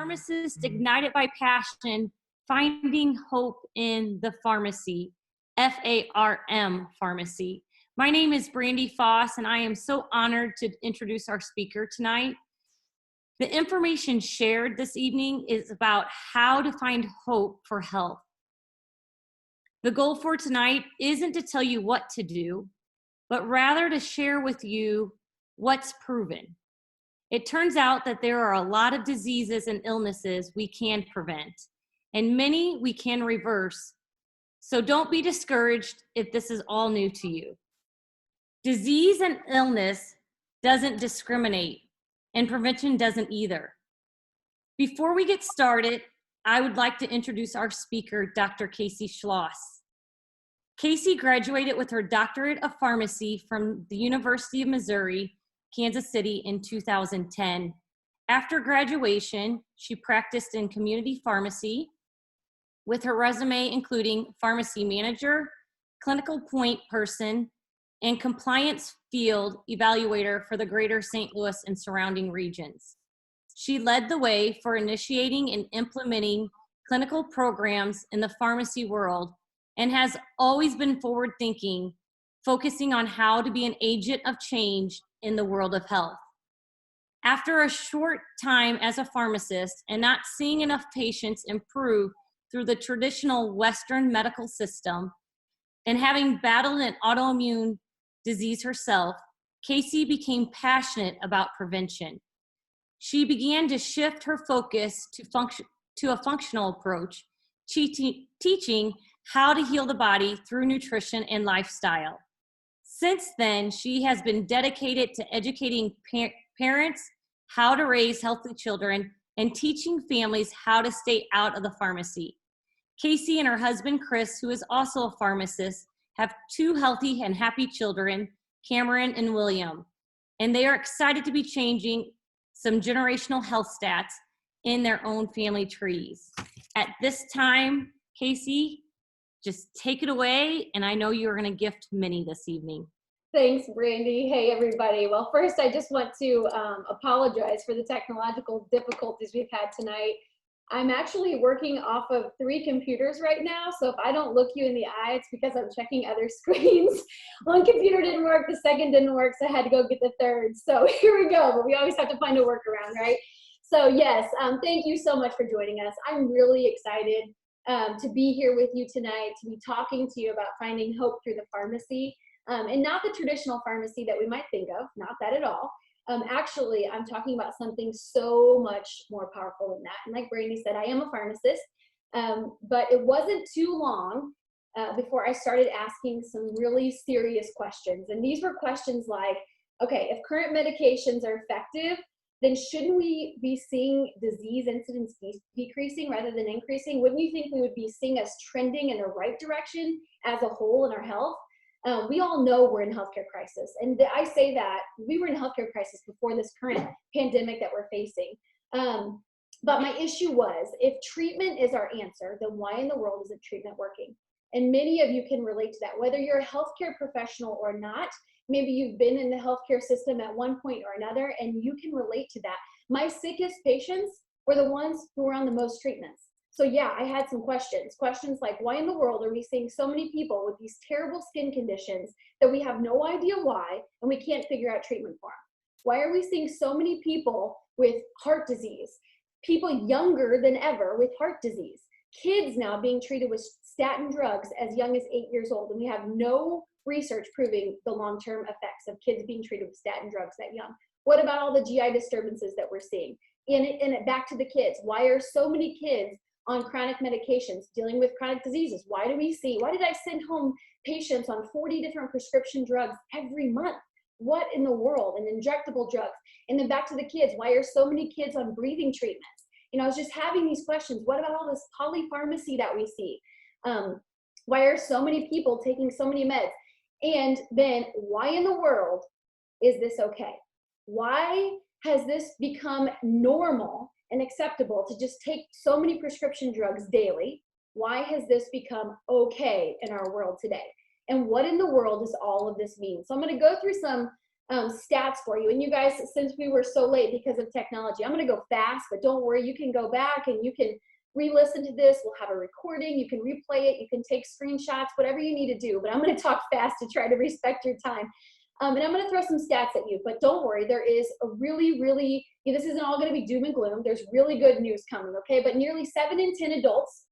pharmacist ignited by passion, finding hope in the pharmacy, FARM pharmacy. My name is Brandy Foss, and I am so honored to introduce our speaker tonight. The information shared this evening is about how to find hope for health. The goal for tonight isn't to tell you what to do, but rather to share with you what's proven. It turns out that there are a lot of diseases and illnesses we can prevent, and many we can reverse. So don't be discouraged if this is all new to you. Disease and illness doesn't discriminate, and prevention doesn't either. Before we get started, I would like to introduce our speaker, Dr. Casey Schloss. Casey graduated with her doctorate of pharmacy from the University of Missouri, Kansas City in 2010. After graduation, she practiced in community pharmacy with her resume including pharmacy manager, clinical point person, and compliance field evaluator for the greater St. Louis and surrounding regions. She led the way for initiating and implementing clinical programs in the pharmacy world and has always been forward-thinking, focusing on how to be an agent of change in the world of health. After a short time as a pharmacist and not seeing enough patients improve through the traditional Western medical system, and having battled an autoimmune disease herself, Casey became passionate about prevention. She began to shift her focus to a functional approach, teaching how to heal the body through nutrition and lifestyle. Since then, she has been dedicated to educating parents how to raise healthy children and teaching families how to stay out of the pharmacy. Casey and her husband, Chris, who is also a pharmacist, have two healthy and happy children, Cameron and William, and they are excited to be changing some generational health stats in their own family trees. At this time, Casey, just take it away, and I know you're going to gift many this evening. Thanks, Brandy. Hey, everybody. Well, first, I just want to apologize for the technological difficulties we've had tonight. I'm actually working off of 3 computers right now, so if I don't look you in the eye, it's because I'm checking other screens. One computer didn't work, the second didn't work, so I had to go get the third. So here we go, but we always have to find a workaround, right? So yes, thank you so much for joining us. I'm really excited to be here with you tonight, to be talking to you about finding hope through the pharmacy, and not the traditional pharmacy that we might think of, not that at all. Actually, I'm talking about something so much more powerful than that. And like Brandy said, I am a pharmacist, but it wasn't too long before I started asking some really serious questions. And these were questions like, okay, if current medications are effective, then shouldn't we be seeing disease incidence decreasing rather than increasing? Wouldn't you think we would be seeing us trending in the right direction as a whole in our health? We all know we're in a healthcare crisis. And I say that we were in a healthcare crisis before this current pandemic that we're facing. But my issue was, if treatment is our answer, then why in the world isn't treatment working? And many of you can relate to that, whether you're a healthcare professional or not. Maybe you've been in the healthcare system at one point or another, and you can relate to that. My sickest patients were the ones who were on the most treatments. So yeah, I had some questions like, why in the world are we seeing so many people with these terrible skin conditions that we have no idea why, and we can't figure out treatment for them? Why are we seeing so many people with heart disease, people younger than ever with heart disease, kids now being treated with statin drugs as young as 8 years old, and we have no research proving the long-term effects of kids being treated with statin drugs that young? What about all the GI disturbances that we're seeing? And back to the kids, why are so many kids on chronic medications, dealing with chronic diseases? Why did I send home patients on 40 different prescription drugs every month? What in the world? And injectable drugs. And then back to the kids, why are so many kids on breathing treatments? You know, I was just having these questions. What about all this polypharmacy that we see? Why are so many people taking so many meds? And then why in the world is this okay? Why has this become normal and acceptable to just take so many prescription drugs daily? Why has this become okay in our world today? And what in the world does all of this mean? So I'm going to go through some stats for you. And you guys, since we were so late because of technology, I'm going to go fast, but don't worry, you can go back and you can re-listen to this. We'll have a recording. You can replay it. You can take screenshots, whatever you need to do. But I'm going to talk fast to try to respect your time. And I'm going to throw some stats at you, but don't worry, there is a really, this isn't all going to be doom and gloom. There's really good news coming, okay? But nearly 7 in 10 adults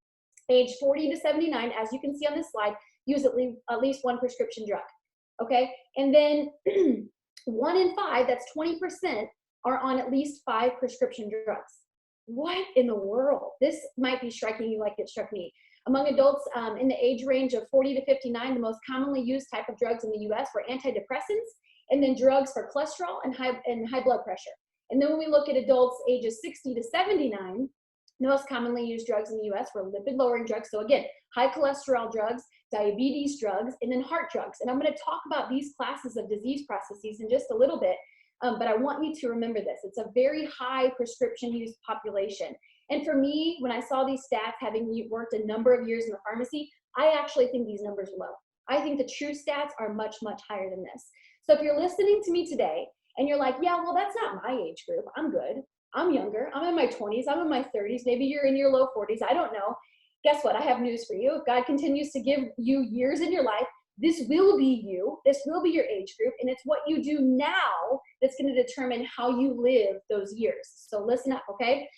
age 40 to 79, as you can see on this slide, use at least one prescription drug, okay? And then 1 in 5, that's 20%, are on at least 5 prescription drugs. What in the world? This might be striking you like it struck me. Among adults in the age range of 40 to 59, the most commonly used type of drugs in the US were antidepressants, and then drugs for cholesterol and high blood pressure. And then when we look at adults ages 60 to 79, the most commonly used drugs in the US were lipid-lowering drugs. So again, high cholesterol drugs, diabetes drugs, and then heart drugs. And I'm going to talk about these classes of disease processes in just a little bit, but I want you to remember this. It's a very high prescription use population. And for me, when I saw these stats, having worked a number of years in the pharmacy, I actually think these numbers are low. I think the true stats are much, much higher than this. So if you're listening to me today and you're like, yeah, well, that's not my age group. I'm good. I'm younger. I'm in my 20s. I'm in my 30s. Maybe you're in your low 40s. I don't know. Guess what? I have news for you. If God continues to give you years in your life, this will be you. This will be your age group. And it's what you do now that's going to determine how you live those years. So listen up, okay?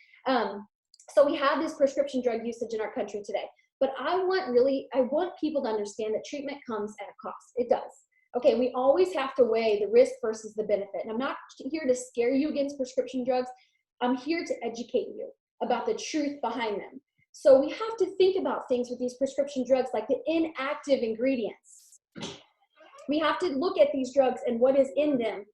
So we have this prescription drug usage in our country today. But I want people to understand that treatment comes at a cost. It does. Okay, we always have to weigh the risk versus the benefit. And I'm not here to scare you against prescription drugs. I'm here to educate you about the truth behind them. So we have to think about things with these prescription drugs like the inactive ingredients. We have to look at these drugs and what is in them.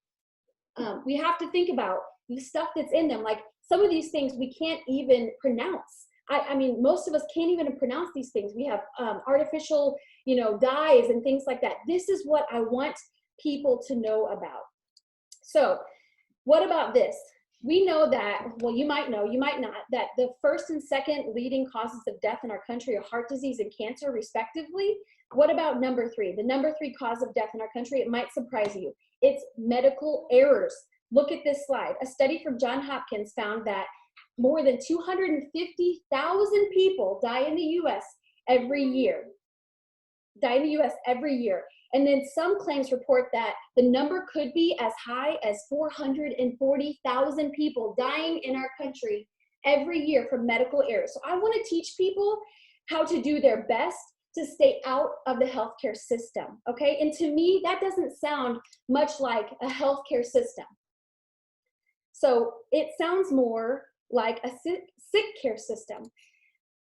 We have to think about the stuff that's in them. Like some of these things we can't even pronounce. I mean, most of us can't even pronounce these things. We have artificial, dyes and things like that. This is what I want people to know about. So what about this? We know that, well, you might know, you might not, that the first and second leading causes of death in our country are heart disease and cancer, respectively. What about number 3? The number 3 cause of death in our country, it might surprise you. It's medical errors. Look at this slide. A study from Johns Hopkins found that more than 250,000 people die in the U.S. every year. And then some claims report that the number could be as high as 440,000 people dying in our country every year from medical errors. So I want to teach people how to do their best to stay out of the healthcare system, okay? And to me, that doesn't sound much like a healthcare system. So it sounds more like a sick care system.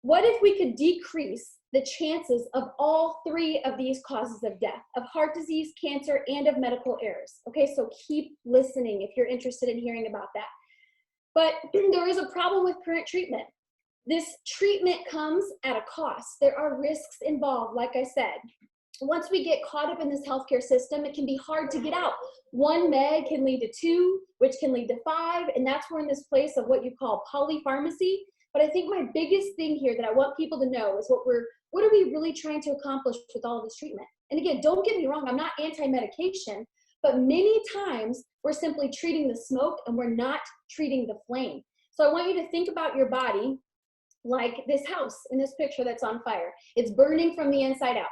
What if we could decrease the chances of all 3 of these causes of death, of heart disease, cancer, and of medical errors? Okay, so keep listening if you're interested in hearing about that. But there is a problem with current treatment. This treatment comes at a cost. There are risks involved, like I said. Once we get caught up in this healthcare system, it can be hard to get out. 1 med can lead to 2, which can lead to 5, and that's where in this place of what you call polypharmacy. But I think my biggest thing here that I want people to know is what are we really trying to accomplish with all of this treatment? And again, don't get me wrong, I'm not anti-medication, but many times we're simply treating the smoke and we're not treating the flame. So I want you to think about your body like this house in this picture that's on fire. It's burning from the inside out.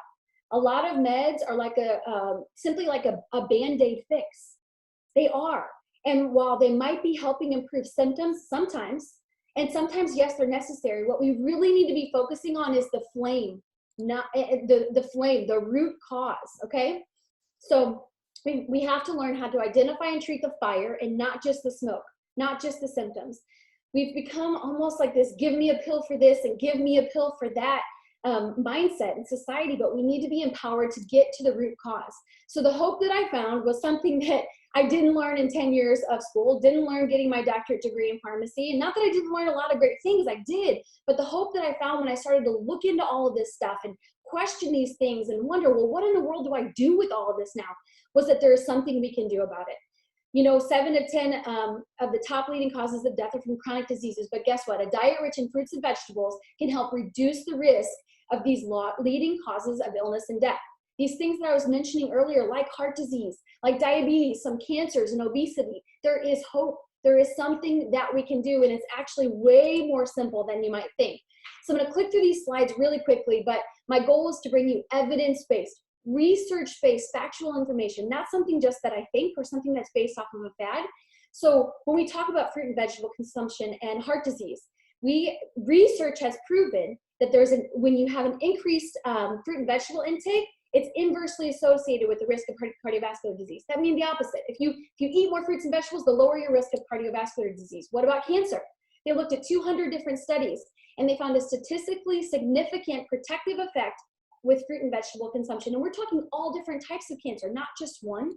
A lot of meds are like simply like a Band-Aid fix. They are. And while they might be helping improve symptoms sometimes, and sometimes, yes, they're necessary, what we really need to be focusing on is the flame, not the flame, the root cause, okay? So we have to learn how to identify and treat the fire and not just the smoke, not just the symptoms. We've become almost like this, give me a pill for this and give me a pill for that mindset in society, but we need to be empowered to get to the root cause. So the hope that I found was something that I didn't learn in 10 years of school, didn't learn getting my doctorate degree in pharmacy, and not that I didn't learn a lot of great things, I did, but the hope that I found when I started to look into all of this stuff and question these things and wonder, well, what in the world do I do with all of this now, was that there is something we can do about it. 7 to 10 of the top leading causes of death are from chronic diseases, but guess what? A diet rich in fruits and vegetables can help reduce the risk of these leading causes of illness and death. These things that I was mentioning earlier, like heart disease, like diabetes, some cancers and obesity, there is hope. There is something that we can do, and it's actually way more simple than you might think. So I'm going to click through these slides really quickly, but my goal is to bring you evidence-based, research-based, factual information, not something just that I think or something that's based off of a fad. So when we talk about fruit and vegetable consumption and heart disease, research has proven that when you have an increased fruit and vegetable intake, it's inversely associated with the risk of cardiovascular disease. That means the opposite. If you eat more fruits and vegetables, the lower your risk of cardiovascular disease. What about cancer? They looked at 200 different studies, and they found a statistically significant protective effect with fruit and vegetable consumption. And we're talking all different types of cancer, not just one,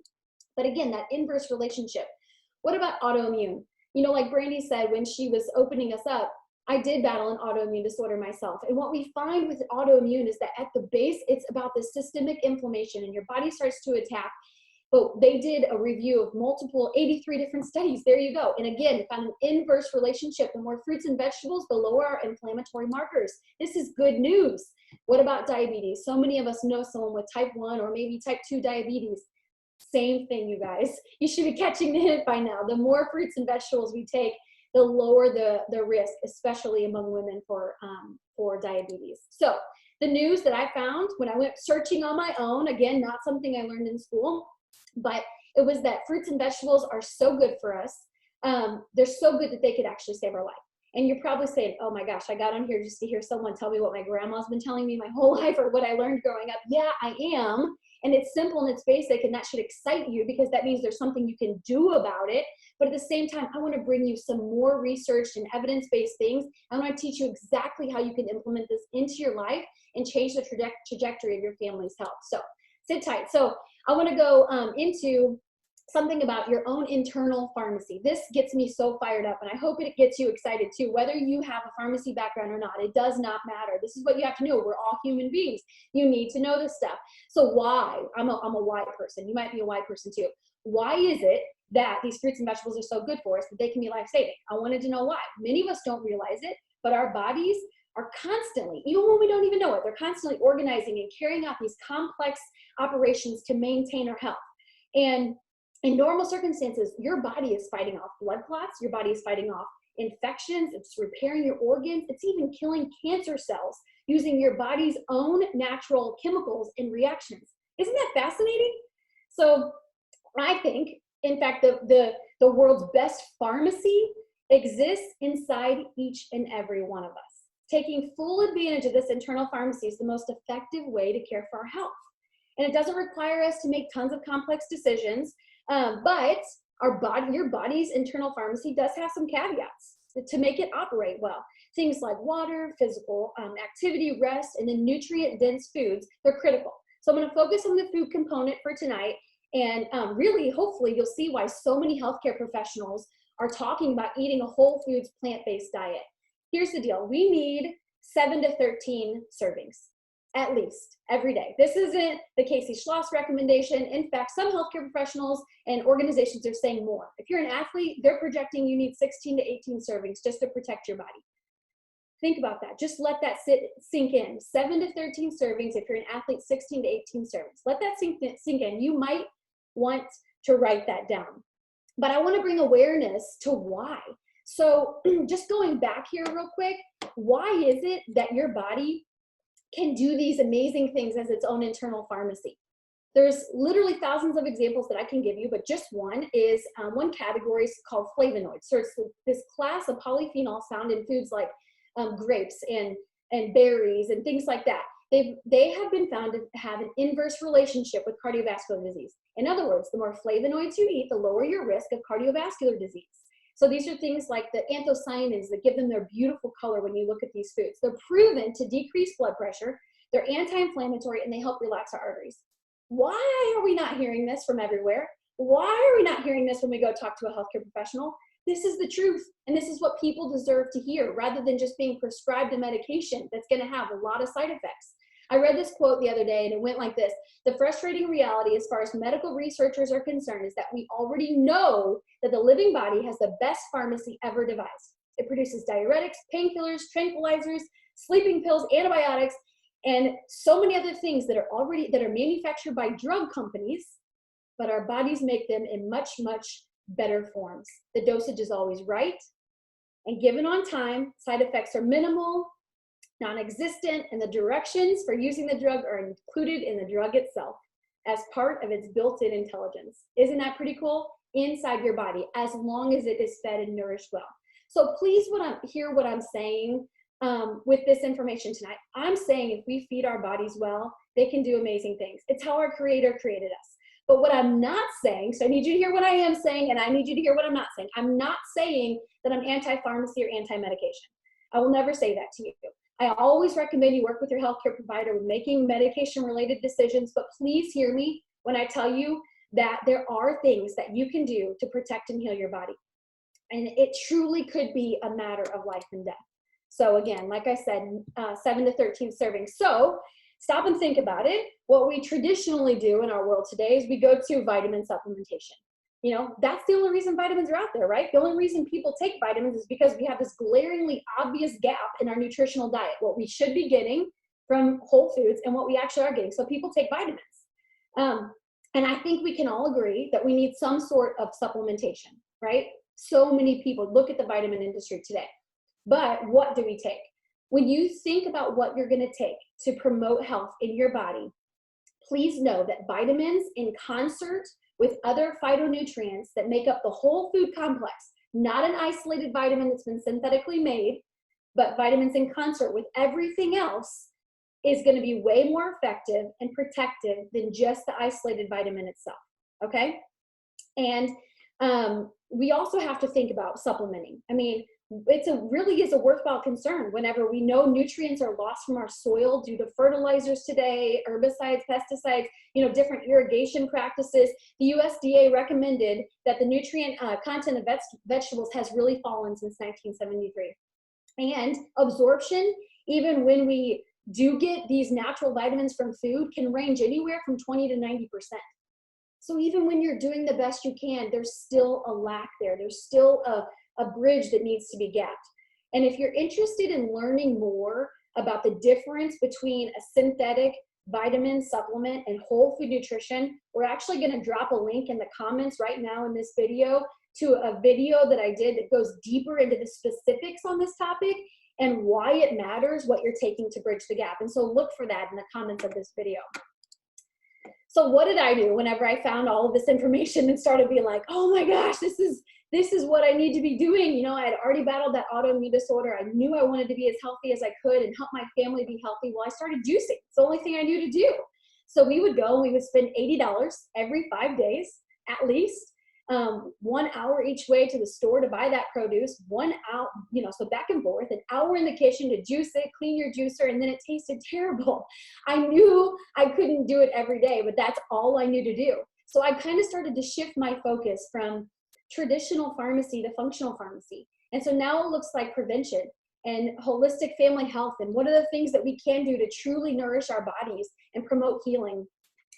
but again, that inverse relationship. What about autoimmune? You know, like Brandy said when she was opening us up, I did battle an autoimmune disorder myself. And what we find with autoimmune is that at the base, it's about the systemic inflammation and your body starts to attack. But they did a review of 83 different studies. There you go. And again, found an inverse relationship. The more fruits and vegetables, the lower our inflammatory markers. This is good news. What about diabetes? So many of us know someone with type 1 or maybe type 2 diabetes. Same thing, you guys. You should be catching the hint by now. The more fruits and vegetables we take, the lower the risk, especially among women for diabetes. So the news that I found when I went searching on my own, again, not something I learned in school, but it was that fruits and vegetables are so good for us. They're so good that they could actually save our life. And you're probably saying, oh my gosh, I got on here just to hear someone tell me what my grandma's been telling me my whole life or what I learned growing up. Yeah, I am. And it's simple and it's basic, and that should excite you because that means there's something you can do about it. But at the same time, I want to bring you some more researched and evidence-based things. I want to teach you exactly how you can implement this into your life and change the trajectory of your family's health. So sit tight. So I want to go into something about your own internal pharmacy. This gets me so fired up, and I hope it gets you excited too. Whether you have a pharmacy background or not, it does not matter. This is what you have to know. We're all human beings. You need to know this stuff. So why? I'm a why person. You might be a why person too. Why is it that these fruits and vegetables are so good for us that they can be life-saving? I wanted to know why. Many of us don't realize it, but our bodies are constantly, even when we don't even know it, they're constantly organizing and carrying out these complex operations to maintain our health. And in normal circumstances, your body is fighting off blood clots, your body is fighting off infections, it's repairing your organs, it's even killing cancer cells using your body's own natural chemicals and reactions. Isn't that fascinating? So I think, in fact, the world's best pharmacy exists inside each and every one of us. Taking full advantage of this internal pharmacy is the most effective way to care for our health. And it doesn't require us to make tons of complex decisions. But your body's internal pharmacy does have some caveats to make it operate well. Things like water, physical activity, rest, and then nutrient-dense foods, they're critical. So I'm going to focus on the food component for tonight, and really, hopefully, you'll see why so many healthcare professionals are talking about eating a whole foods, plant-based diet. Here's the deal. We need 7 to 13 servings. At least every day. This isn't the Casey Schloss recommendation. In fact, some healthcare professionals and organizations are saying more. If you're an athlete, they're projecting you need 16 to 18 servings just to protect your body. Think about that. Just let that sink in. 7 to 13 servings. If you're an athlete, 16 to 18 servings. Let that sink in. You might want to write that down. But I want to bring awareness to why. So just going back here real quick, why is it that your body can do these amazing things as its own internal pharmacy? There's literally thousands of examples that I can give you, but just one is one category is called flavonoids. So it's this class of polyphenols found in foods like grapes and berries and things like that. They have been found to have an inverse relationship with cardiovascular disease. In other words, the more flavonoids you eat, the lower your risk of cardiovascular disease. So these are things like the anthocyanins that give them their beautiful color when you look at these foods. They're proven to decrease blood pressure, they're anti-inflammatory, and they help relax our arteries. Why are we not hearing this from everywhere? Why are we not hearing this when we go talk to a healthcare professional? This is the truth, and this is what people deserve to hear, rather than just being prescribed a medication that's gonna have a lot of side effects. I read this quote the other day, and it went like this: the frustrating reality as far as medical researchers are concerned is that we already know that the living body has the best pharmacy ever devised. It produces diuretics, painkillers, tranquilizers, sleeping pills, antibiotics, and so many other things that are manufactured by drug companies, but our bodies make them in much, much better forms. The dosage is always right and given on time. Side effects are minimal, non-existent, and the directions for using the drug are included in the drug itself as part of its built-in intelligence. Isn't that pretty cool? Inside your body, as long as it is fed and nourished well. So please hear what I'm saying with this information tonight. I'm saying if we feed our bodies well, they can do amazing things. It's how our Creator created us. But what I'm not saying, so I need you to hear what I am saying, and I need you to hear what I'm not saying. I'm not saying that I'm anti-pharmacy or anti-medication. I will never say that to you. I always recommend you work with your healthcare provider when making medication-related decisions, but please hear me when I tell you that there are things that you can do to protect and heal your body. And it truly could be a matter of life and death. So again, like I said, 7 to 13 servings. So stop and think about it. What we traditionally do in our world today is we go to vitamin supplementation. You know, that's the only reason vitamins are out there, right? The only reason people take vitamins is because we have this glaringly obvious gap in our nutritional diet, what we should be getting from whole foods and what we actually are getting. So people take vitamins. And I think we can all agree that we need some sort of supplementation, right? So many people look at the vitamin industry today. But what do we take? When you think about what you're going to take to promote health in your body, please know that vitamins in concert with other phytonutrients that make up the whole food complex, not an isolated vitamin that's been synthetically made, but vitamins in concert with everything else, is going to be way more effective and protective than just the isolated vitamin itself, okay? And we also have to think about supplementing. I mean, really is a worthwhile concern whenever we know nutrients are lost from our soil due to fertilizers today, herbicides, pesticides, different irrigation practices. The USDA recommended that the nutrient content of vegetables has really fallen since 1973. And absorption, even when we do get these natural vitamins from food, can range anywhere from 20 to 90%. So even when you're doing the best you can, there's still a lack there. There's still a bridge that needs to be gapped. And if you're interested in learning more about the difference between a synthetic vitamin supplement and whole food nutrition, we're actually going to drop a link in the comments right now in this video to a video that I did that goes deeper into the specifics on this topic and why it matters what you're taking to bridge the gap. And so look for that in the comments of this video. So what did I do whenever I found all of this information and started being like, oh my gosh, this is what I need to be doing. I had already battled that autoimmune disorder. I knew I wanted to be as healthy as I could and help my family be healthy. Well, I started juicing. It's the only thing I knew to do. So we would go and we would spend $80 every 5 days, at least, 1 hour each way to the store to buy that produce, 1 hour, so back and forth, an hour in the kitchen to juice it, clean your juicer, and then it tasted terrible. I knew I couldn't do it every day, but that's all I knew to do. So I kind of started to shift my focus from traditional pharmacy to functional pharmacy. And so now it looks like prevention and holistic family health and what are the things that we can do to truly nourish our bodies and promote healing.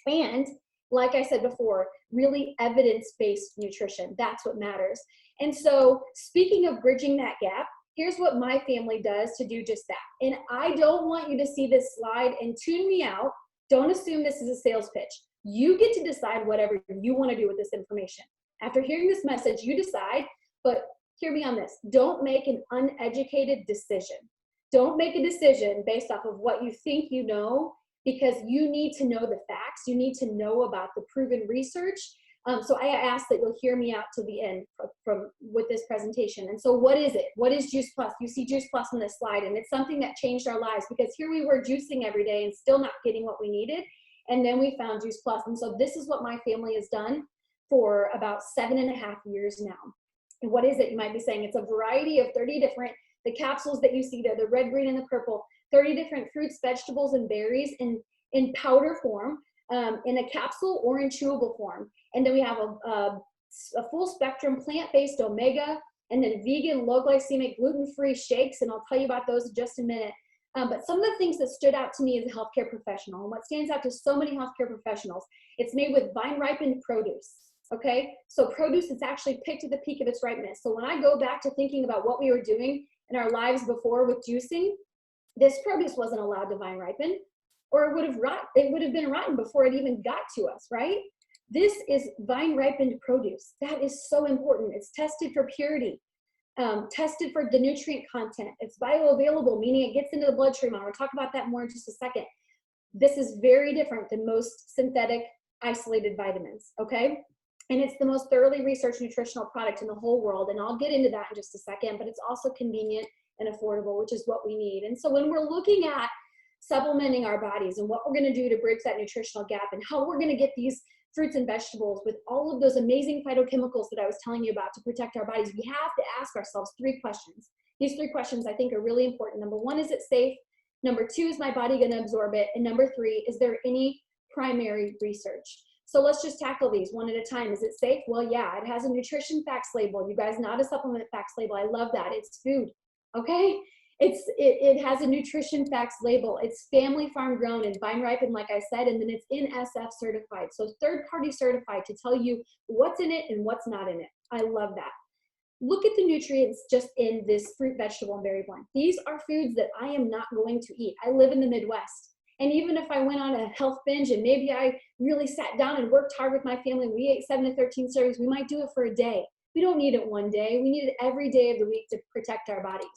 And like I said before, really evidence-based nutrition. That's what matters. And so speaking of bridging that gap, here's what my family does to do just that. And I don't want you to see this slide and tune me out. Don't assume this is a sales pitch. You get to decide whatever you want to do with this information. After hearing this message, you decide, but hear me on this. Don't make an uneducated decision. Don't make a decision based off of what you think you know, because you need to know the facts. You need to know about the proven research. So I ask that you'll hear me out to the end with this presentation. And so what is it? What is Juice Plus? You see Juice Plus on this slide, and it's something that changed our lives because here we were juicing every day and still not getting what we needed. And then we found Juice Plus. And so this is what my family has done for about 7.5 years now. And what is it? You might be saying it's a variety of 30 different, the capsules that you see there, the red, green, and the purple, 30 different fruits, vegetables, and berries in powder form, in a capsule or in chewable form. And then we have a full spectrum plant-based omega, and then vegan, low glycemic, gluten-free shakes, and I'll tell you about those in just a minute. But some of the things that stood out to me as a healthcare professional, and what stands out to so many healthcare professionals, it's made with vine-ripened produce, okay? So produce is actually picked at the peak of its ripeness. So when I go back to thinking about what we were doing in our lives before with juicing, this produce wasn't allowed to vine ripen. or it would have been rotten before it even got to us, right? This is vine ripened produce. That is so important. It's tested for purity, tested for the nutrient content. It's bioavailable, meaning it gets into the bloodstream. I'm going to talk about that more in just a second. This is very different than most synthetic isolated vitamins, okay? And it's the most thoroughly researched nutritional product in the whole world. And I'll get into that in just a second, but it's also convenient and affordable, which is what we need. And so when we're looking at supplementing our bodies and what we're going to do to bridge that nutritional gap and how we're going to get these fruits and vegetables with all of those amazing phytochemicals that I was telling you about to protect our bodies, we have to ask ourselves 3 questions. These 3 questions I think are really important. Number 1, is it safe? Number 2, is my body going to absorb it? And number 3, is there any primary research? So let's just tackle these one at a time. Is it safe? Well, yeah, it has a nutrition facts label. You guys, not a supplement facts label. I love that. It's food, okay? It has a nutrition facts label. It's family farm grown and vine ripened, like I said, and then it's NSF certified. So third party certified to tell you what's in it and what's not in it. I love that. Look at the nutrients just in this fruit, vegetable, and berry blend. These are foods that I am not going to eat. I live in the Midwest. And even if I went on a health binge and maybe I really sat down and worked hard with my family, we ate 7 to 13 servings, we might do it for a day. We don't need it one day. We need it every day of the week to protect our bodies.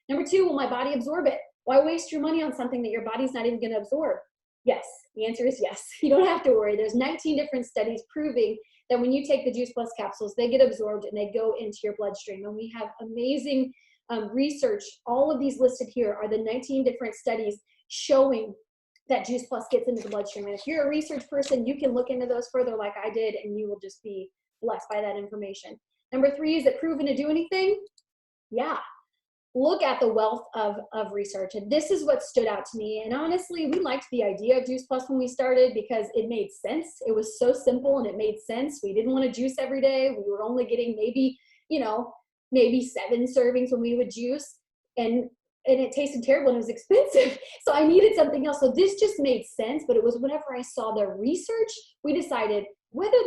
Number 2, will my body absorb it? Why waste your money on something that your body's not even going to absorb? Yes, the answer is yes. You don't have to worry. There's 19 different studies proving that when you take the Juice Plus capsules, they get absorbed and they go into your bloodstream. And we have amazing research. All of these listed here are the 19 different studies showing that Juice Plus gets into the bloodstream. And if you're a research person, you can look into those further like I did, and you will just be blessed by that information. Number 3, is it proven to do anything? Yeah. Look at the wealth of research. And this is what stood out to me. And honestly, we liked the idea of Juice Plus when we started because it made sense. It was so simple and it made sense. We didn't want to juice every day. We were only getting maybe 7 servings when we would juice. And it tasted terrible and it was expensive. So I needed something else. So this just made sense. But it was whenever I saw the research, we decided whether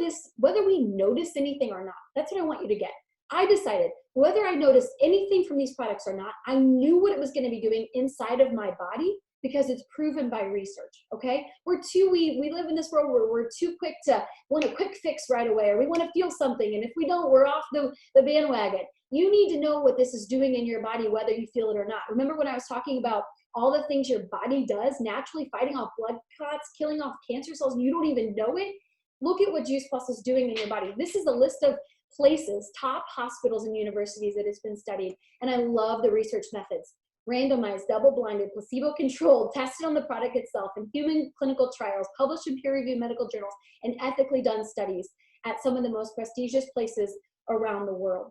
we notice anything or not. That's what I want you to get. I decided whether I noticed anything from these products or not, I knew what it was going to be doing inside of my body because it's proven by research, okay? We live in this world where we're too quick to want a quick fix right away, or we want to feel something, and if we don't, we're off the bandwagon. You need to know what this is doing in your body, whether you feel it or not. Remember when I was talking about all the things your body does, naturally fighting off blood clots, killing off cancer cells, you don't even know it? Look at what Juice Plus is doing in your body. This is a list of places, top hospitals and universities that has been studied. And I love the research methods. Randomized, double-blinded, placebo-controlled, tested on the product itself in human clinical trials, published in peer-reviewed medical journals, and ethically done studies at some of the most prestigious places around the world.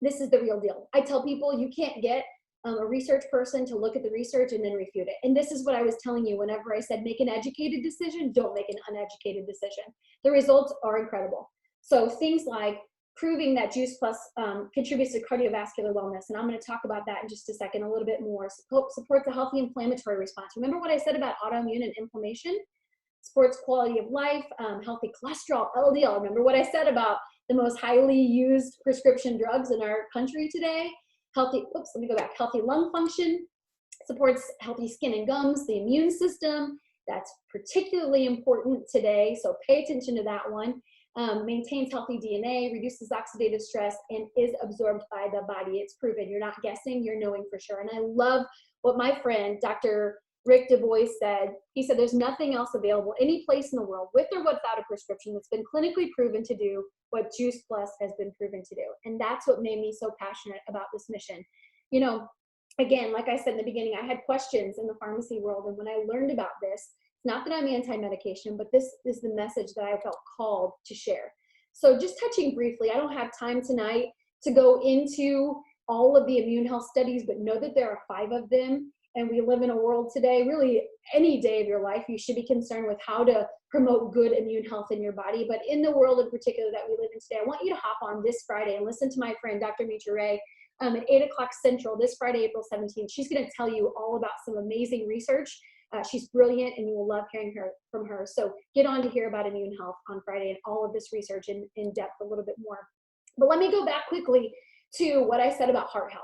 This is the real deal. I tell people you can't get a research person to look at the research and then refute it. And this is what I was telling you whenever I said make an educated decision, don't make an uneducated decision. The results are incredible. So things like proving that Juice Plus contributes to cardiovascular wellness, and I'm going to talk about that in just a second a little bit more. Supports a healthy inflammatory response. Remember what I said about autoimmune and inflammation? Supports quality of life, healthy cholesterol, LDL. Remember what I said about the most highly used prescription drugs in our country today? Healthy lung function, supports healthy skin and gums, the immune system. That's particularly important today, so pay attention to that one. Maintains healthy DNA, reduces oxidative stress, and is absorbed by the body. It's proven. You're not guessing, you're knowing for sure. And I love what my friend, Dr. Rick DuBois said. He said there's nothing else available any place in the world with or without a prescription that's been clinically proven to do what Juice Plus has been proven to do. And that's what made me so passionate about this mission. You know, again, like I said in the beginning, I had questions in the pharmacy world. And when I learned about this, not that I'm anti-medication, but this is the message that I felt called to share. So just touching briefly, I don't have time tonight to go into all of the immune health studies, but know that there are 5 of them. And we live in a world today, really any day of your life, you should be concerned with how to promote good immune health in your body. But in the world in particular that we live in today, I want you to hop on this Friday and listen to my friend, Dr. Mitra at 8 o'clock Central, this Friday, April 17th. She's going to tell you all about some amazing research. She's brilliant, and you will love hearing from her. So get on to hear about immune health on Friday and all of this research in depth a little bit more. But let me go back quickly to what I said about heart health.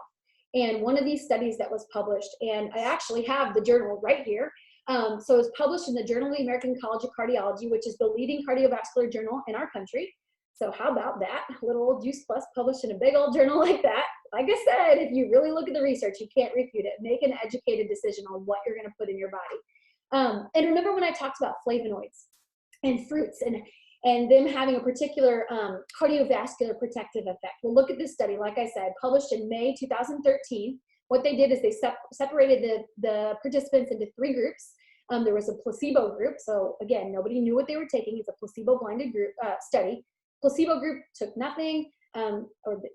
And one of these studies that was published, and I actually have the journal right here, So it was published in the Journal of the American College of Cardiology, which is the leading cardiovascular journal in our country. So how about that? Little old Juice Plus published in a big old journal like that. Like I said, if you really look at the research, you can't refute it. Make an educated decision on what you're going to put in your body. And remember when I talked about flavonoids and fruits and them having a particular cardiovascular protective effect. Well, look at this study, like I said, published in May 2013. What they did is they separated the participants into 3 groups. There was a placebo group. So again, nobody knew what they were taking. It's a placebo-blinded group study. Placebo group took nothing, or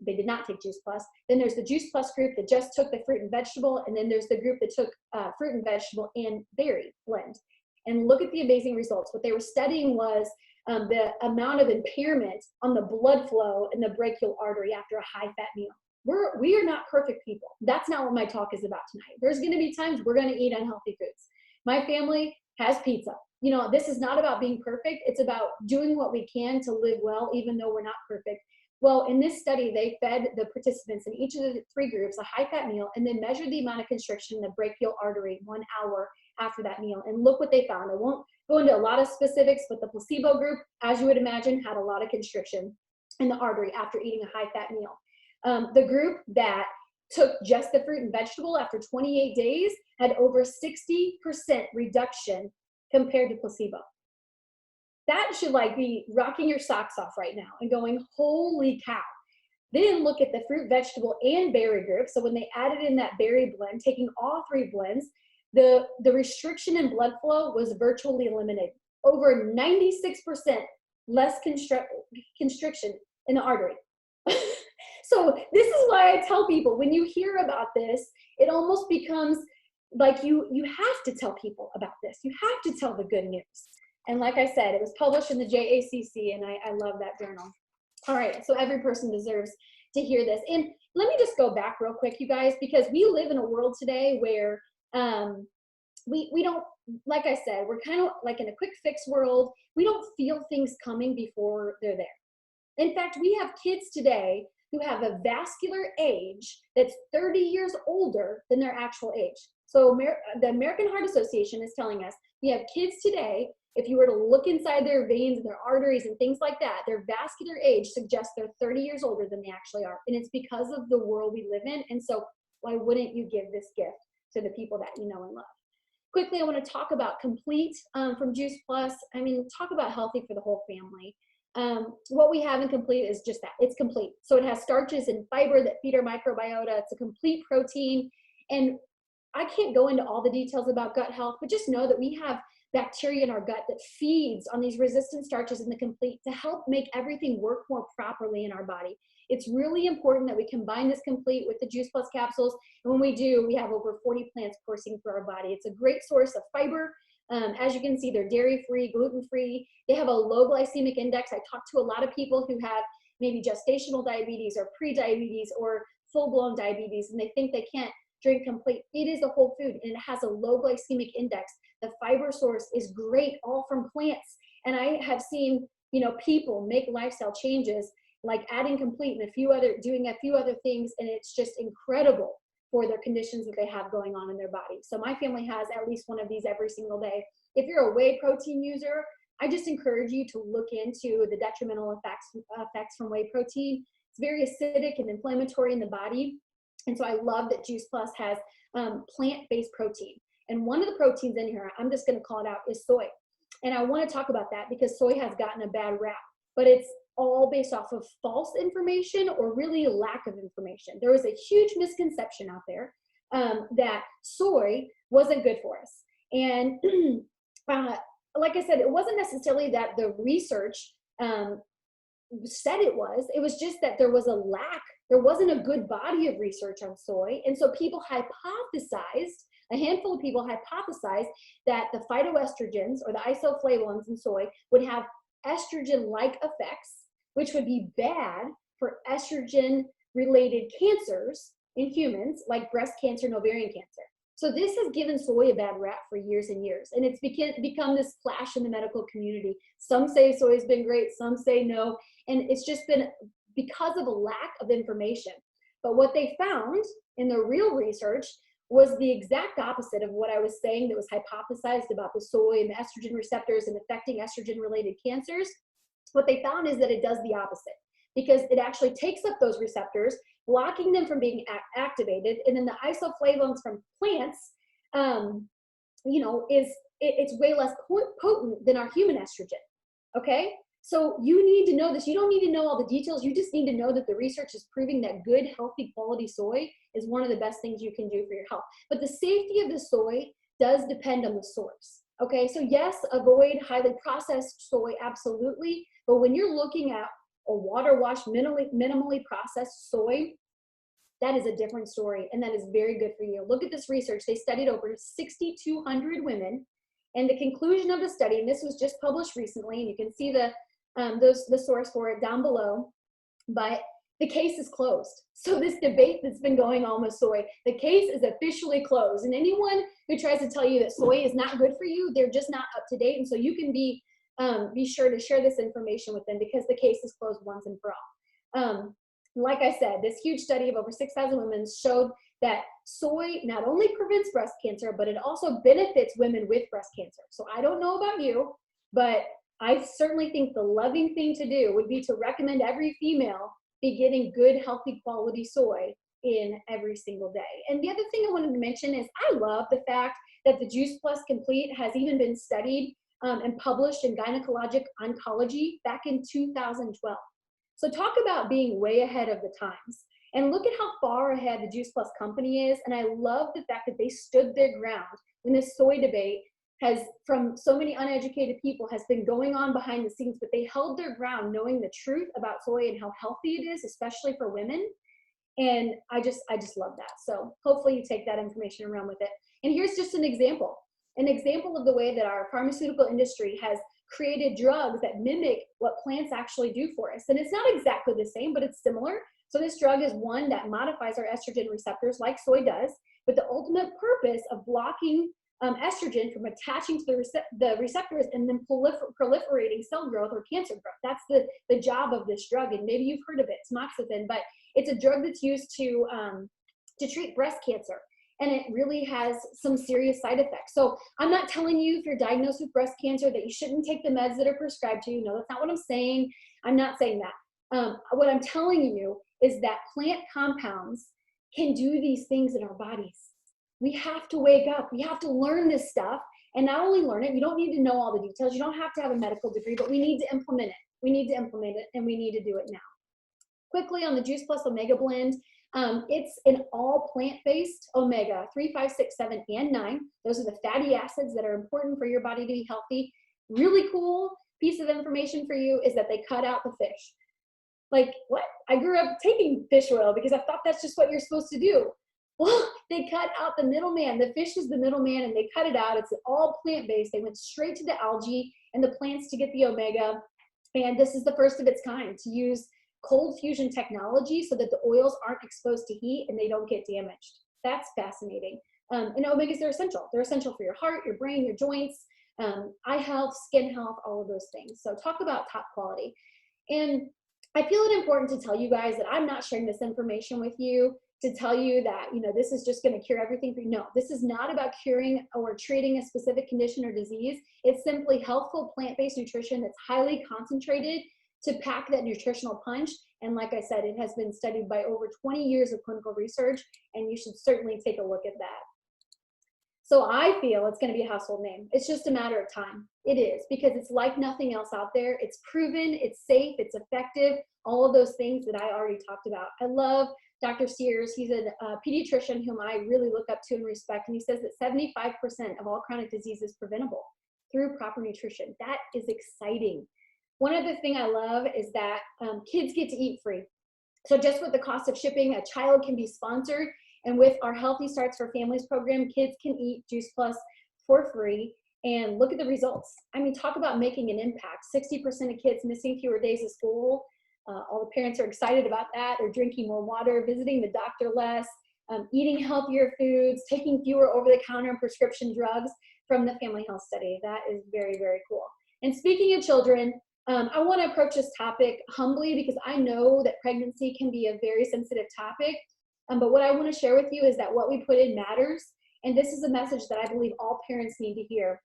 they did not take Juice Plus. Then there's the Juice Plus group that just took the fruit and vegetable, and then there's the group that took fruit and vegetable and berry blend. And look at the amazing results. What they were studying was the amount of impairment on the blood flow in the brachial artery after a high-fat meal. We are not perfect people. That's not what my talk is about tonight. There's going to be times we're going to eat unhealthy foods. My family has pizza. You know, this is not about being perfect. It's about doing what we can to live well, even though we're not perfect. Well, in this study, they fed the participants in each of the 3 groups a high-fat meal and then measured the amount of constriction in the brachial artery 1 hour after that meal. And look what they found. I won't go into a lot of specifics, but the placebo group, as you would imagine, had a lot of constriction in the artery after eating a high-fat meal. The group that took just the fruit and vegetable after 28 days had over 60% reduction compared to placebo. That should like be rocking your socks off right now and going, holy cow. They didn't look at the fruit, vegetable, and berry group. So when they added in that berry blend, taking all 3 blends, the restriction in blood flow was virtually eliminated. Over 96% less constriction in the artery. So this is why I tell people, when you hear about this, it almost becomes like you have to tell people about this. You have to tell the good news. And like I said, it was published in the JACC, and I love that journal. All right, so every person deserves to hear this. And let me just go back real quick, you guys, because we live in a world today where we don't, like I said, we're kind of like in a quick fix world. We don't feel things coming before they're there. In fact, we have kids today who have a vascular age that's 30 years older than their actual age. So the American Heart Association is telling us we have kids today, if you were to look inside their veins and their arteries and things like that, their vascular age suggests they're 30 years older than they actually are. And it's because of the world we live in. And so why wouldn't you give this gift to the people that you know and love? Quickly, I want to talk about Complete from Juice Plus. I mean, talk about healthy for the whole family. What we have in Complete is just that. It's complete. So it has starches and fiber that feed our microbiota. It's a complete protein. And I can't go into all the details about gut health, but just know that we have bacteria in our gut that feeds on these resistant starches in the Complete to help make everything work more properly in our body. It's really important that we combine this Complete with the Juice Plus capsules. And when we do, we have over 40 plants coursing through our body. It's a great source of fiber. As you can see, they're dairy-free, gluten-free. They have a low glycemic index. I talk to a lot of people who have maybe gestational diabetes or pre-diabetes or full-blown diabetes, and they think they can't drink Complete. It is a whole food, and it has a low glycemic index. The fiber source is great, all from plants. And I have seen, you know, people make lifestyle changes, like adding Complete and doing a few other things, and it's just incredible for their conditions that they have going on in their body. So my family has at least one of these every single day. If you're a whey protein user, I just encourage you to look into the detrimental effects from whey protein. It's very acidic and inflammatory in the body. And so I love that Juice Plus has plant-based protein. And one of the proteins in here, I'm just gonna call it out, is soy. And I wanna talk about that because soy has gotten a bad rap, but it's all based off of false information or really lack of information. There was a huge misconception out there that soy wasn't good for us. And like I said, it wasn't necessarily that the research said it was just that there was a lack. There wasn't a good body of research on soy. And so people hypothesized, a handful of people hypothesized that the phytoestrogens or the isoflavones in soy would have estrogen-like effects, which would be bad for estrogen-related cancers in humans, like breast cancer and ovarian cancer. So this has given soy a bad rap for years and years, and it's become this flash in the medical community. Some say soy has been great, some say no, and it's just been because of a lack of information. But what they found in the real research was the exact opposite of what I was saying that was hypothesized about the soy and the estrogen receptors and affecting estrogen-related cancers. What they found is that it does the opposite, because it actually takes up those receptors, blocking them from being activated, and then the isoflavones from plants, it's way less potent than our human estrogen, okay? So you need to know this. You don't need to know all the details. You just need to know that the research is proving that good, healthy, quality soy is one of the best things you can do for your health. But the safety of the soy does depend on the source, okay? So yes, avoid highly processed soy, absolutely. But when you're looking at a water wash, minimally processed soy, that is a different story, and that is very good for you. Look at this research. They studied over 6,200 women, and the conclusion of the study, and this was just published recently, and you can see the source for it down below, but the case is closed. So this debate that's been going on with soy, the case is officially closed, and anyone who tries to tell you that soy is not good for you, they're just not up to date, and so you can be sure to share this information with them, because the case is closed once and for all. Like I said, this huge study of over 6,000 women showed that soy not only prevents breast cancer, but it also benefits women with breast cancer. So I don't know about you, but I certainly think the loving thing to do would be to recommend every female be getting good, healthy, quality soy in every single day. And the other thing I wanted to mention is I love the fact that the Juice Plus Complete has even been studied and published in Gynecologic Oncology back in 2012. So talk about being way ahead of the times. And look at how far ahead the Juice Plus company is. And I love the fact that they stood their ground when this soy debate has, from so many uneducated people, has been going on behind the scenes, but they held their ground knowing the truth about soy and how healthy it is, especially for women. And I just love that. So hopefully you take that information around with it. And here's just an example of the way that our pharmaceutical industry has created drugs that mimic what plants actually do for us. And it's not exactly the same, but it's similar. So this drug is one that modifies our estrogen receptors like soy does, but the ultimate purpose of blocking estrogen from attaching to the receptors and then proliferating cell growth or cancer growth. That's the job of this drug. And maybe you've heard of it, tamoxifen, but it's a drug that's used to treat breast cancer. And it really has some serious side effects. So I'm not telling you, if you're diagnosed with breast cancer, that you shouldn't take the meds that are prescribed to you. No, that's not what I'm saying. I'm not saying that. What I'm telling you is that plant compounds can do these things in our bodies. We have to wake up. We have to learn this stuff. And not only learn it, you don't need to know all the details. You don't have to have a medical degree, but we need to implement it. We need to implement it, and we need to do it now. Quickly on the Juice Plus Omega Blend, it's an all plant-based omega 3, 5, 6, 7, and 9. Those are the fatty acids that are important for your body to be healthy. Really cool piece of information for you is that they cut out the fish. Like, what? I grew up taking fish oil because I thought that's just what you're supposed to do. Well, they cut out the middleman. The fish is the middleman, and they cut it out. It's all plant-based. They went straight to the algae and the plants to get the omega. And this is the first of its kind to use cold fusion technology so that the oils aren't exposed to heat and they don't get damaged. That's fascinating. And omegas, they're essential. They're essential for your heart, your brain, your joints, eye health, skin health, all of those things. So talk about top quality. And I feel it important to tell you guys that I'm not sharing this information with you to tell you that, this is just going to cure everything for you. No, this is not about curing or treating a specific condition or disease. It's simply healthful plant-based nutrition that's highly concentrated to pack that nutritional punch. And like I said, it has been studied by over 20 years of clinical research, and you should certainly take a look at that. So I feel it's going to be a household name. It's just a matter of time. It is, because it's like nothing else out there. It's proven, it's safe, it's effective, all of those things that I already talked about. I love Dr. Sears. He's a pediatrician whom I really look up to and respect, and he says that 75% of all chronic disease is preventable through proper nutrition. That is exciting. One other thing I love is that kids get to eat free. So just with the cost of shipping, a child can be sponsored. And with our Healthy Starts for Families program, kids can eat Juice Plus for free. And look at the results. I mean, talk about making an impact. 60% of kids missing fewer days of school. All the parents are excited about that. They're drinking more water, visiting the doctor less, eating healthier foods, taking fewer over-the-counter and prescription drugs from the Family Health Study. That is very, very cool. And speaking of children, I want to approach this topic humbly because I know that pregnancy can be a very sensitive topic. But what I want to share with you is that what we put in matters. And this is a message that I believe all parents need to hear.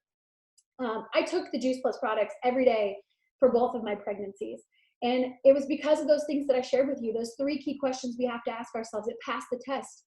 I took the Juice Plus products every day for both of my pregnancies. And it was because of those things that I shared with you, those 3 key questions we have to ask ourselves. It passed the test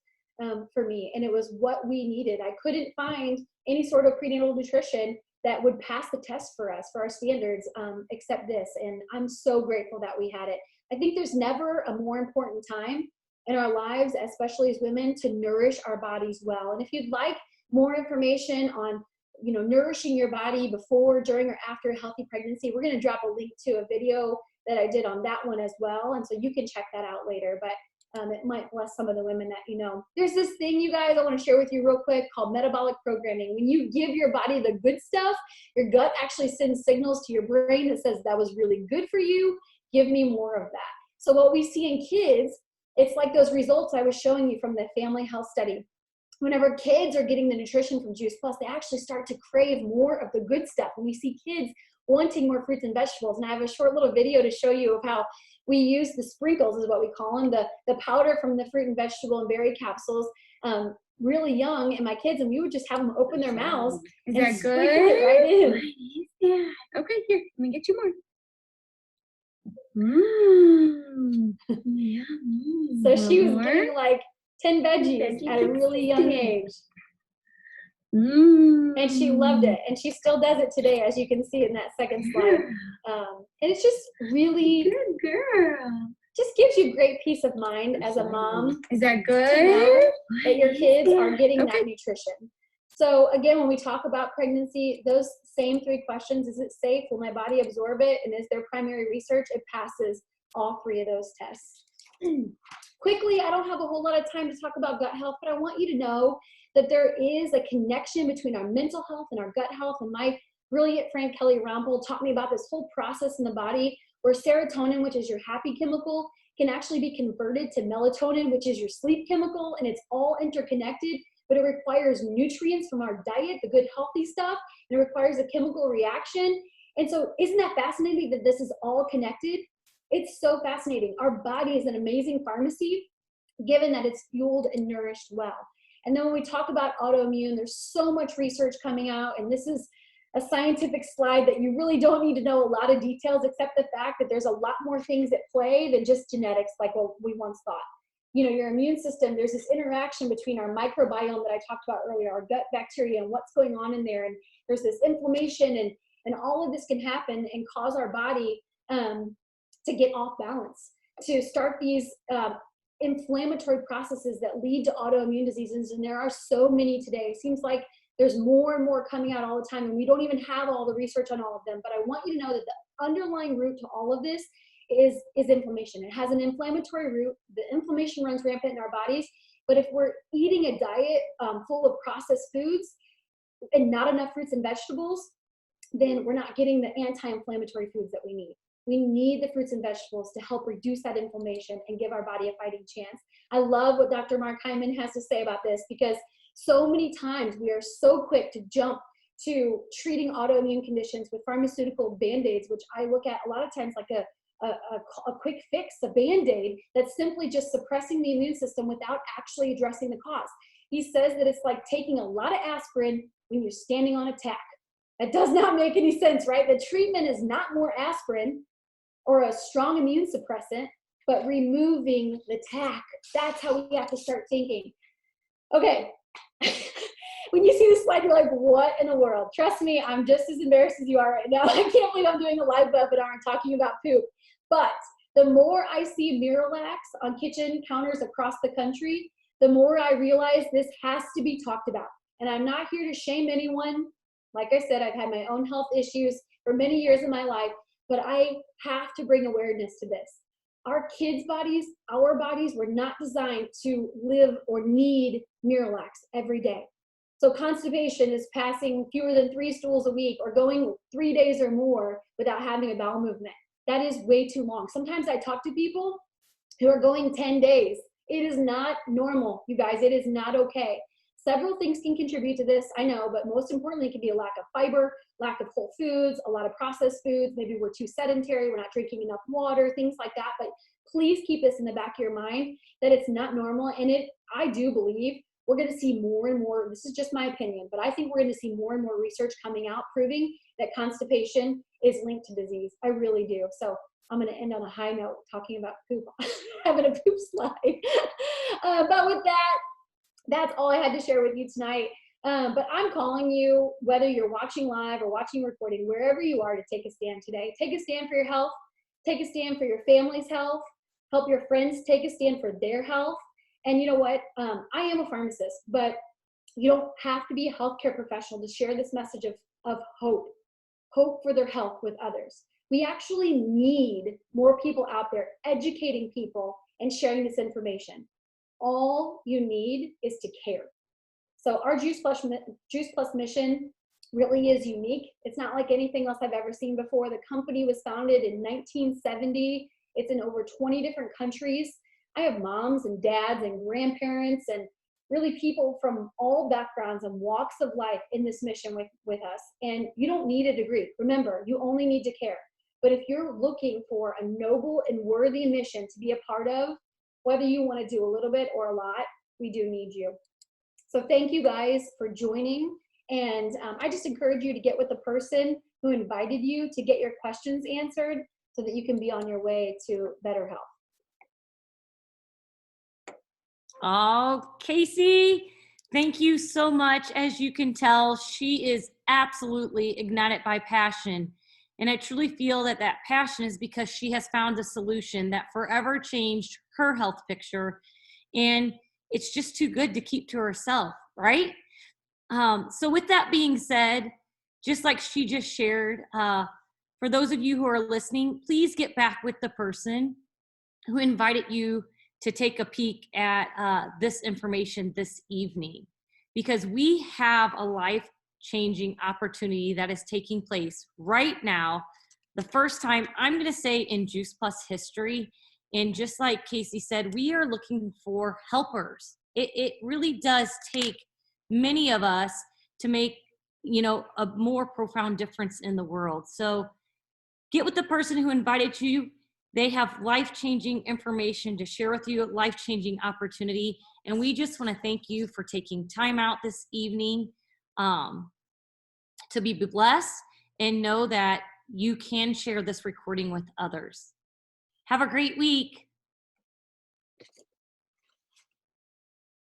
for me, and it was what we needed. I couldn't find any sort of prenatal nutrition that would pass the test for us, for our standards, except this. And I'm so grateful that we had it. I think there's never a more important time in our lives, especially as women, to nourish our bodies well. And if you'd like more information on, you know, nourishing your body before, during, or after a healthy pregnancy, we're going to drop a link to a video that I did on that one as well. And so you can check that out later, but it might bless some of the women that you know. There's this thing, you guys, I want to share with you real quick called metabolic programming. When you give your body the good stuff, your gut actually sends signals to your brain that says that was really good for you. Give me more of that. So what we see in kids, it's like those results I was showing you from the family health study. Whenever kids are getting the nutrition from Juice Plus, they actually start to crave more of the good stuff. And we see kids wanting more fruits and vegetables. And I have a short little video to show you of how we use the sprinkles, is what we call them, the powder from the fruit and vegetable and berry capsules, really young, and my kids, and we would just have them open their mouths and sprinkle good? it right in. What is that? Okay, here, let me get you more. Mmm. Yeah. So she was getting like 10 veggies at a really young age. Mmm. And she loved it. And she still does it today, as you can see in that second slide. And it's just really, Good girl. just gives you great peace of mind as a mom. Is that To good? know that your kids are getting Okay. that nutrition. So again, when we talk about pregnancy, those same 3 questions: is it safe? Will my body absorb it? And is there primary research? It passes all 3 of those tests. Quickly, I don't have a whole lot of time to talk about gut health, but I want you to know that there is a connection between our mental health and our gut health. And my brilliant friend Kelly Rampel taught me about this whole process in the body where serotonin, which is your happy chemical, can actually be converted to melatonin, which is your sleep chemical, and it's all interconnected, but it requires nutrients from our diet, the good healthy stuff, and it requires a chemical reaction. And so isn't that fascinating that this is all connected? It's so fascinating. Our body is an amazing pharmacy, given that it's fueled and nourished well. And then when we talk about autoimmune, there's so much research coming out, and this is a scientific slide that you really don't need to know a lot of details, except the fact that there's a lot more things at play than just genetics, like what we once thought. You know, your immune system, there's this interaction between our microbiome that I talked about earlier, our gut bacteria and what's going on in there. And there's this inflammation, and all of this can happen and cause our body to get off balance, to start these inflammatory processes that lead to autoimmune diseases. And there are so many today. It seems like there's more and more coming out all the time, and we don't even have all the research on all of them. But I want you to know that the underlying root to all of this is inflammation. It has an inflammatory root. The inflammation runs rampant in our bodies. But if we're eating a diet full of processed foods and not enough fruits and vegetables, then we're not getting the anti-inflammatory foods that we need. We need the fruits and vegetables to help reduce that inflammation and give our body a fighting chance. I love what Dr. Mark Hyman has to say about this, because so many times we are so quick to jump to treating autoimmune conditions with pharmaceutical band-aids, which I look at a lot of times like a quick fix, a band-aid that's simply just suppressing the immune system without actually addressing the cause. He says that it's like taking a lot of aspirin when you're standing on a tack. That does not make any sense, right? The treatment is not more aspirin or a strong immune suppressant, but removing the tack. That's how we have to start thinking. Okay. When you see this slide, you're like, what in the world? Trust me, I'm just as embarrassed as you are right now. I can't believe I'm doing a live webinar and talking about poop. But the more I see Miralax on kitchen counters across the country, the more I realize this has to be talked about. And I'm not here to shame anyone. Like I said, I've had my own health issues for many years in my life, but I have to bring awareness to this. Our kids' bodies, our bodies were not designed to live or need Miralax every day. So constipation is passing fewer than 3 stools a week or going 3 days or more without having a bowel movement. That is way too long. Sometimes I talk to people who are going 10 days. It is not normal, you guys. It is not okay. Several things can contribute to this, I know, but most importantly, it can be a lack of fiber, lack of whole foods, a lot of processed foods. Maybe we're too sedentary, we're not drinking enough water, things like that. But please keep this in the back of your mind that it's not normal. And I do believe we're going to see more and more, this is just my opinion, but I think we're going to see more and more research coming out proving that constipation is linked to disease. I really do. So I'm going to end on a high note talking about poop, having a poop slide. But with that, that's all I had to share with you tonight. But I'm calling you, whether you're watching live or watching recording, wherever you are, to take a stand today. Take a stand for your health. Take a stand for your family's health. Help your friends take a stand for their health. And you know what? I am a pharmacist, but you don't have to be a healthcare professional to share this message of hope for their health with others. We actually need more people out there educating people and sharing this information. All you need is to care. So our Juice Plus mission really is unique. It's not like anything else I've ever seen before. The company was founded in 1970. It's in over 20 different countries. I have moms and dads and grandparents and really people from all backgrounds and walks of life in this mission with us. And you don't need a degree. Remember, you only need to care. But if you're looking for a noble and worthy mission to be a part of, whether you want to do a little bit or a lot, we do need you. So thank you guys for joining. And I just encourage you to get with the person who invited you to get your questions answered so that you can be on your way to better health. Oh, Casey, thank you so much. As you can tell, she is absolutely ignited by passion. And I truly feel that that passion is because she has found a solution that forever changed her health picture. And it's just too good to keep to herself, right? So with that being said, just like she just shared, for those of you who are listening, please get back with the person who invited you to take a peek at this information this evening, because we have a life-changing opportunity that is taking place right now. The first time, I'm going to say, in Juice Plus history. And just like Casey said, we are looking for helpers. It really does take many of us to make, a more profound difference in the world. So get with the person who invited you. They have life-changing information to share with you, life-changing opportunity. And we just want to thank you for taking time out this evening to be blessed, and know that you can share this recording with others. Have a great week.